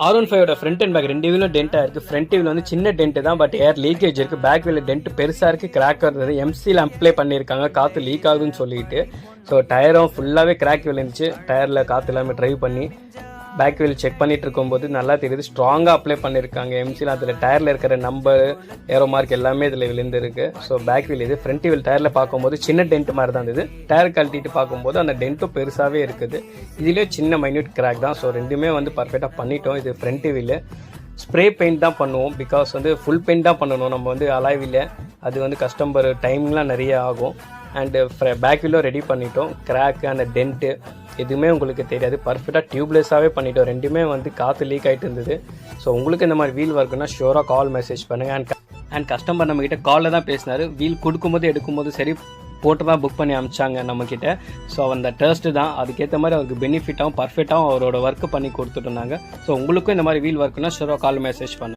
R15 front and back ரெண்டு வீலும் டென்ட்டாக இருக்குது. Front wheel வந்து சின்ன டென்ட்டு தான், பட் ஏர் லீக்கேஜ் இருக்குது. பேக் வீல் டென்ட் பெருசாக இருக்குது, கிராக் இருந்தது. எம்சியில் அப்ளை பண்ணியிருக்காங்க காற்று லீக் ஆகுதுன்னு சொல்லிட்டு. ஸோ டயரும் ஃபுல்லாகவே கிராக் விழுந்துச்சு. டயரில் காற்று எல்லாமே ட்ரைவ் பண்ணி பேக் வீல் செக் பண்ணிட்டு இருக்கும்போது நல்லா தெரியுது, ஸ்ட்ராங்காக அப்ளை பண்ணியிருக்காங்க எம்சியில். அதில் டயரில் இருக்கிற நம்பர், ஏரோ மார்க் எல்லாமே இதில் விழுந்துருக்கு. ஸோ பேக் வீல் இது. ஃப்ரண்ட் வீல் டயரில் பார்க்கும்போது சின்ன டென்ட் மாதிரி தான் இருந்தது. டயர் கழட்டிட்டு பார்க்கும்போது அந்த டென்ட்டும் பெருசாகவே இருக்குது. இதுலேயே சின்ன மைன்யூட் கிராக் தான். ஸோ ரெண்டுமே வந்து பர்ஃபெக்டாக பண்ணிட்டோம். இது ஃப்ரண்ட் வீல். ஸ்ப்ரே பெயிண்ட் தான் பண்ணுவோம், பிகாஸ் வந்து ஃபுல் பெயிண்ட் தான் பண்ணணும் நம்ம வந்து அலாய் வீல். அது வந்து கஸ்டமர் டைம்லாம் நிறைய ஆகும். அண்டு பேக் வீலும் ரெடி பண்ணிட்டோம். கிராக்கு அந்த டென்ட்டு எதுவுமே உங்களுக்கு தெரியாது, பர்ஃபெக்டாக டியூப்லெஸ்ஸாகவே பண்ணிட்டோம். ரெண்டுமே வந்து காற்று லீக் ஆகிட்டு இருந்தது. ஸோ உங்களுக்கு இந்த மாதிரி வீல் ஒர்க்குன்னா ஷூராக கால் மெசேஜ் பண்ணுங்கள். அண்ட் கஸ்டமர் நம்மக்கிட்ட காலில் தான் பேசினார். வீல் கொடுக்கும்போது எடுக்கும்போது சரி போட்டு தான் புக் பண்ணி அனுப்பிச்சாங்க நம்மக்கிட்ட. ஸோ அந்த டேஸ்ட்டு தான் அதுக்கேற்ற மாதிரி அவருக்கு பெனிஃபிட்டாகவும் பர்ஃபெக்டாகவும் அவரோட ஒர்க்கு பண்ணி கொடுத்துட்டு இருந்தாங்க. ஸோ உங்களுக்கும் இந்த மாதிரி வீல் ஒர்க்குன்னா ஷூராக கால் மெசேஜ் பண்ணுங்கள்.